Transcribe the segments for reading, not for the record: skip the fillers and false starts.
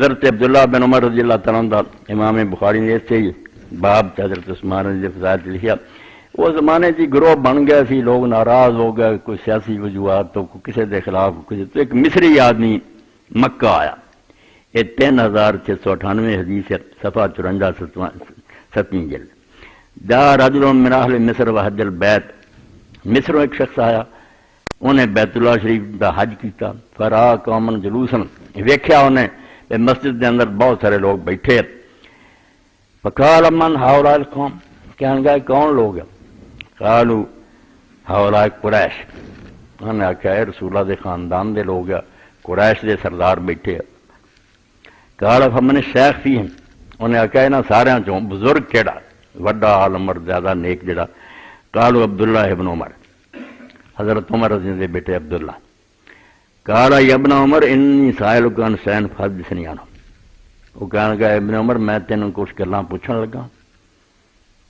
حضرت عبداللہ بن عمر رضی اللہ تعالیٰ عنہ امام بخاری نے اس سے ہی باب حضرت عثمان رضی اللہ فضائل لکھا. وہ زمانے کی گروہ بن گیا سی، لوگ ناراض ہو گئے، کوئی سیاسی وجوہات تو کسی کے خلاف کسی تو ایک مصری آدمی مکہ آیا. یہ 3698 حدیث ہے، صفحہ 54 7ویں جلد. جا رجل من اہل مصر وحج البیت، مصروں ایک شخص آیا، انہیں بیت اللہ شریف دا حج کیتا. فرا قومن جلوسن، ویکھیا انہیں مسجد کے اندر بہت سارے لوگ بیٹھے. فقال من ہؤلاء القوم، کہنے گئے کون لوگ ہیں؟ قالوا ہؤلاء قریش. انہوں نے آخیا اے رسول اللہ دے خاندان دے لوگ ہیں، قریش دے سردار بیٹھے. قال فمن الشیخ فیہم، انہیں آخیا انہاں سارے چوں بزرگ کیڑا، وڈا عالم اور زیادہ نیک جڑا؟ قالوا عبداللہ ابن عمر، حضرت عمر رضی اللہ دے بیٹے عبداللہ. قال یا ابن عمر انی سائلک عن شیء فحدثنی عنہ. وہ کہنے گا ابن عمر میں تینوں کچھ گلاں پوچھن لگا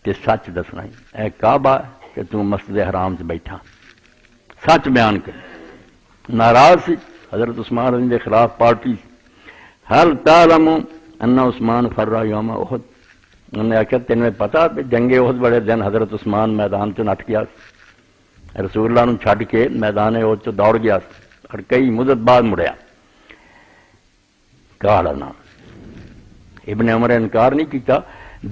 کہ سچ دسنا. اے کعبہ کہ تو مسجد حرام سے بیٹھا، سچ بیان کر. ناراض سی حضرت عثمان رضی کے خلاف پارٹی. حل تعلم ان عثمان فر یوم احد، انہوں نے آخیا تینوں پتا جنگ احد بڑے دن حضرت عثمان میدان چ نٹ گیا، رسول اللہ نو چھڈ کے میدان احد چ دوڑ گیا اور کئی مدت بعد مڑیا. کہا نا ابن عمر انکار نہیں کیتا.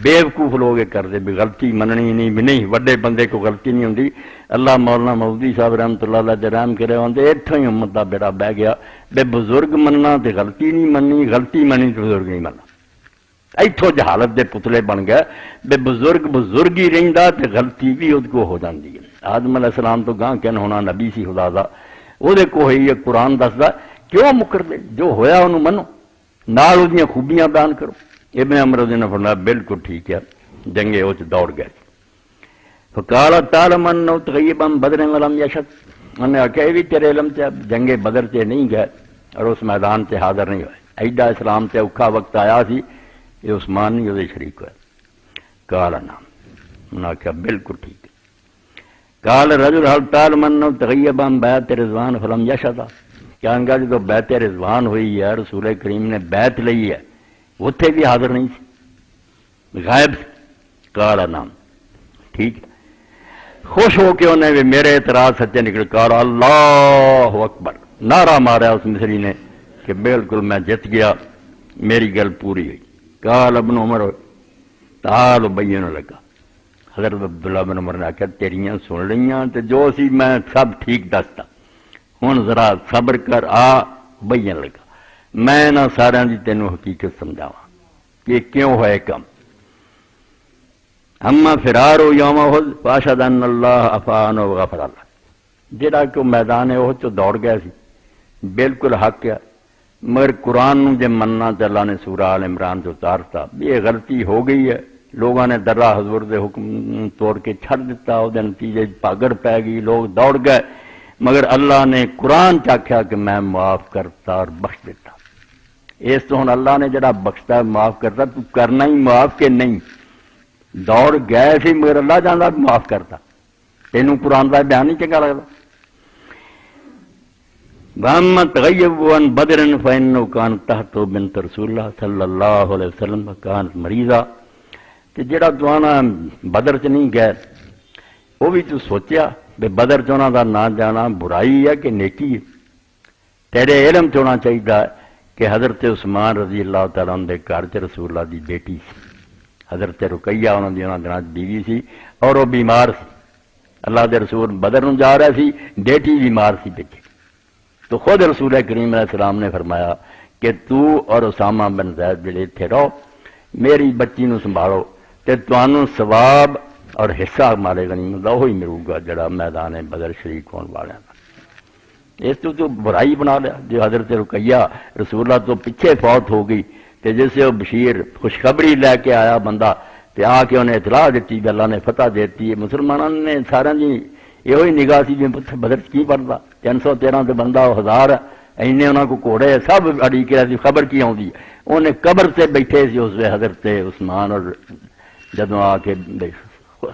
بیوقوف لوگ کرتے بھی غلطی مننی نہیں، بھی نہیں وڈے بندے کو غلطی نہیں ہوندی. اللہ مولانا مودودی صاحب رحمۃ اللہ علیہ رحم کرے آتے اتوں ہی امت کا بیڑا بہ گیا. بے بزرگ مننا تے غلطی نہیں مننی، غلطی مننی تے بزرگ نہیں مننا. اتوں جہالت دے پتلے بن گئے. بے بزرگ بزرگ ہی رہندا تے غلطی بھی اس کو ہو جاندی ہے. آدم علیہ السلام تو گاں کن ہونا نبی سی خدا دا، وہ کوئی قرآن دسدا کیوں مکر دے، جو ہویا انہوں منو، نال اس خوبیاں بیان کرو. ابن عمر نے فرمایا بالکل ٹھیک ہے. جنگے وہ دوڑ گئے. فقال تعلم انه تغيب عن بدر ولم يشهد، انہوں نے آخیا یہ بھی تیرے علم سے جنگ بدر سے نہیں گئے اور اس میدان سے حاضر نہیں ہوئے. ایڈا اسلام سے اوکھا وقت آیا سی، یہ عثمان نہیں وہ شریک ہوئے. قال نعم، انہوں نے آخیا بالکل ٹھیک ہے. قال رجل هل تعلم انه تغيب عن بیعت رضوان فلم يشهد، کہنے گا جب بیعت رضوان ہوئی ہے، رسول کریم نے بیعت لئی ہے، اتنے بھی حاضر نہیں سی، غائب. قال نعم، ٹھیک ہے. خوش ہو کے انہیں بھی میرے اعتراض سچے نکل. قال اللہ اکبر، نعرہ مارا اس مصری نے کہ بالکل میں جت گیا، میری گل پوری ہوئی. قال ابن عمر تعال بین لگا. حضرت عبداللہ بن عمر نے آخیا تیریاں سن لیاں تے جو سی میں سب ٹھیک دستا، ہن ذرا صبر کر، آ بین لگا میں نہ سارا دی تینوں حقیقت سمجھاواں کہ کیوں ہوئے کم. اما فرار یوم احد فاشهد ان اللہ عفا عنہ وغفر اللہ، جہاں کہ میدان احد چ دوڑ گیا سی بالکل حق ہے، مگر قرآن نو جے مننا تے اللہ نے سورہ آل عمران جو اتارتا. یہ غلطی ہو گئی ہے، لوگوں نے درہ حضور دے حکم توڑ کے چھڑ دیتا، وہ نتیجے پاگڑ پی گئی، لوگ دوڑ گئے. مگر اللہ نے قرآن چاکھیا کہ میں معاف کرتا اور بخش دیتا. اس تو ہن اللہ نے جڑا بخشتا ہے معاف کرتا، تو کرنا ہی معاف کہ نہیں. دوڑ گئے سی مگر اللہ جاندا معاف کرتا. تینوں قرآن کا بیان نہیں چنگا لگتا. وَأَمَّا تَغَيَّبُ عَنْ بَدْرٍ فَإِنَّهُ كَانَتْ تَحْتُ بِنْتُ رسول اللہ صلی اللہ علیہ وسلم كانت مریضہ. کہ جڑا تو آنا بدر چ نہیں گئے، وہ بھی تو سوچیا بے بدر چ انہاں دا نہ جانا برائی ہے کہ نیکی ہے. تیرے علم چ ہونا چاہیے کہ حضرت عثمان رضی اللہ تعالیٰ عنہ دے گھر چ رسول اللہ دی بیٹی سی، حضرت رقیہ انہوں دی انہاں دنوں بیوی سی، اور وہ بیمار سی. اللہ دے رسول بدر نوں جا رہا سی، بیٹی بیمار سی پیچھے. تو خود رسول کریم علیہ السلام نے فرمایا کہ تو اور اسامہ بن زید جڑے اتنے رہو، میری بچی نو سنبھالو، تے تانوں ثواب اور حصہ مالے غنیمت دا وہی ملے گا جڑا میدان بدر شریک ہون والے دا. اس تو برائی بنا لیا. جو حضرت رقیہ رسول اللہ تو پیچھے فوت ہو گئی، تے جیسے وہ بشیر خوشخبری لے کے آیا بندہ، تے آ کے انہیں اطلاع دیتی کہ اللہ نے فتح دیتی ہے. مسلمانوں نے سارا جی یہ نگاہ سی بدر کی پڑتا، 313 تے بندہ 1000 اینے انہوں کو کوڑے سب اڑی کے خبر کی آتی ہے. انہیں قبر سے بیٹھے سی اس وقت حضرت عثمان، اور جدوں آ کے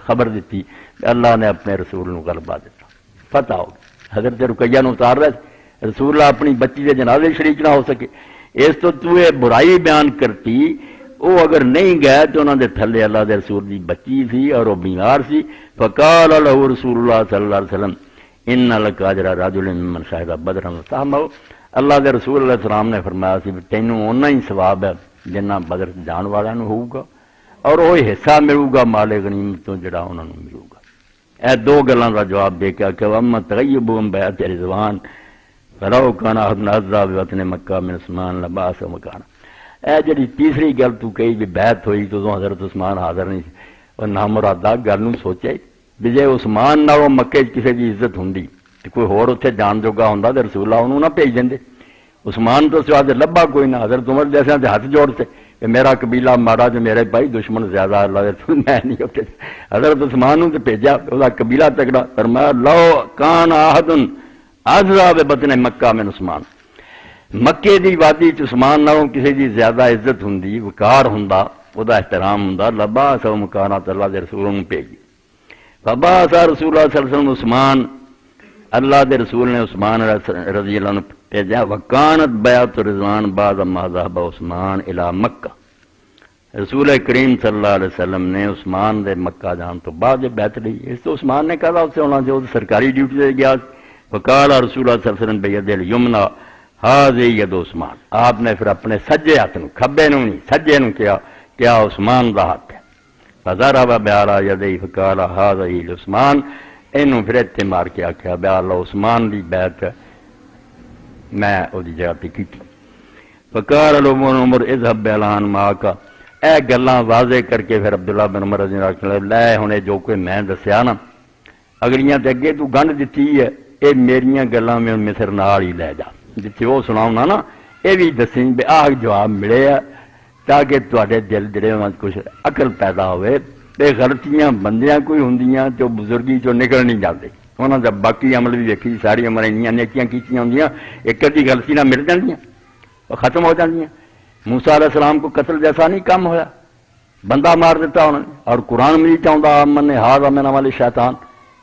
خبر دیتی اللہ نے اپنے رسول نو غلبہ دیتا، فتح ہو گئی. حضرت رقیہ نو اتار رہے رسول اللہ اپنی بچی کے جنازے شریک نہ ہو سکے. اس تو یہ برائی بیان کرتی وہ اگر نہیں گئے تو انہوں نے تھلے اللہ دے رسول دی بچی سی اور وہ بیمار سی فقال له رسول اللہ صلی اللہ علیہ وسلم ان لک اجر رجل من شهد بدرا وسامه اللہ دے رسول علیہ السلام نے فرمایا سی تینوں اُنہ ہی ثواب ہے جنہ بدر جان والوں نوں ہوگا اور وہی حصہ ملے گا مال غنیمت تو جڑا انہوں نے ملے گا۔ اے دو گلاں دا جواب دے کے کہ اما تغیبهم بیعت رضوان فلو کان احد عذاب وطن مکہ من عثمان لباس مکان۔ اے جڑی تیسری گل تو کہی بھی بیعت ہوئی تو حضرت عثمان حاضر نہیں اور نہ مرادہ گل نوں سوچے بھی جے عثمان نہ وہ مکے کسی دی عزت ہوندی تے کوئی ہور اتنے جان جوگا ہوندا تے رسول اللہ انہوں نہ بھیج دیندے۔ عثمان تو سوا لبا کوئی نہ، حضرت عمر جیسے تے ہاتھ جوڑتے کہ میرا قبیلہ ماڑا جو میرے بھائی دشمن زیادہ اللہ دے رسول میں نہیں ہوتے۔ حضرت عثمان نوں تے بھیجا وہ قبیلہ تگڑا فرمایا لو کان احد عذاب بطن مکہ من عثمان، مکے دی وادی چ عثمان نالوں کسی دی زیادہ عزت ہوندی وقار ہوندا وہ احترام ہوندا لبا سو مکانات اللہ دے رسول نوں بھیجی فبا رسول اللہ صلی اللہ علیہ وسلم عثمان، اللہ دے رسول نے عثمان رضی اللہ عنہ بھیجا وکانت بیعت رضوان بعد ما ذهب عثمان الی مکہ، رسول کریم صلی اللہ علیہ وسلم نے عثمان دے مکہ جان تو بعد بیعت لی۔ اس تو عثمان نے کہا اس سے ہونا جو سرکاری ڈیوٹی سے گیا وقال رسول اللہ صلی اللہ علیہ وسلم بید الیمنا هذه ید عثمان، آپ نے پھر اپنے سجے ہاتھ نوں کھبے نوں نہیں سجے نوں کیا عثمان دا ہاتھ ہے فضرب بعلی یدیہ فقال هذه لعثمان، اینوں پھر اتنے مار کے آخیا بیا اللہ عثمان دی بیعت میں وہ جگہ پہ کی۔ فقال له عمر اذهب باعلان معك، اے گلاں واضح کر کے پھر عبداللہ بن عمر رضی اللہ عنہ لے ہنے جو کوئی میں دسیا نا اگلیاں تے اگے تو گنڈ دتی ہے اے میریاں گلاں میں مصر نال ہی لے جا جتھے وہ سناؤنا نا اے بھی دسیں بھی آ جواب ملے تاکہ تواڈے دل جڑے وچ کچھ عقل پیدا ہوئے تے غلطیاں بندیاں کوئی ہوندیاں جو بزرگی چوں نکل نہیں جاندے انہاں دا باقی عمل بھی ویکھی ساری عمر انیاں نیکیاں کیتیاں ہوندیاں ایک ادی غلطی نہ مل جاندیاں اور ختم ہو جاندیاں۔ موسیٰ علیہ السلام کو قتل جیسا نہیں کام ہویا، بندہ مار دیتا انہوں نے، اور قرآن میں نہیں چاہتا من نے ہاضا من عمل شیطان،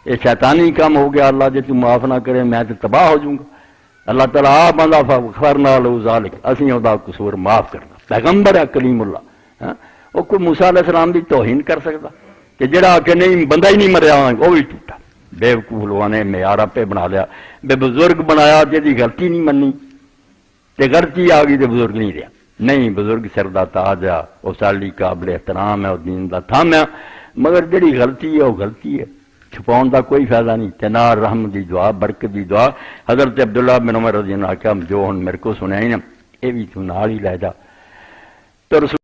یہ شیطانی کام ہو گیا، اللہ جے تو معاف نہ کرے میں تو تباہ ہو جاؤں گا۔ اللہ تعالیٰ آ بندہ فغفرنا لہ ذالک، اسی دا قصور معاف کرنا، پیغمبر ہے کلیم اللہ، وہ کوئی موسیٰ علیہ السلام دی توہین کر سکتا کہ جڑا کہ نہیں بندہ ہی نہیں مریا وہ بھی ٹوٹا۔ بے وقوف لوگوں نے معیار پہ بنا لیا، بے بزرگ بنایا جی غلطی نہیں منی تے غلطی آ گئی تے بزرگ نہیں رہا، نہیں بزرگ سر دا تاج ہے، وہ سالی قابل احترام ہے، وہ دین دا تھام ہے، مگر جڑی غلطی ہے وہ غلطی ہے، چھپاؤن دا کوئی فائدہ نہیں۔ تنار رحم دی دعا برکت دی دعا حضرت عبداللہ بن عمر رضی اللہ عنہ جو ہن میرے کو سنیا ہی نا یہ بھی تو نال ہی لے جا تو رسول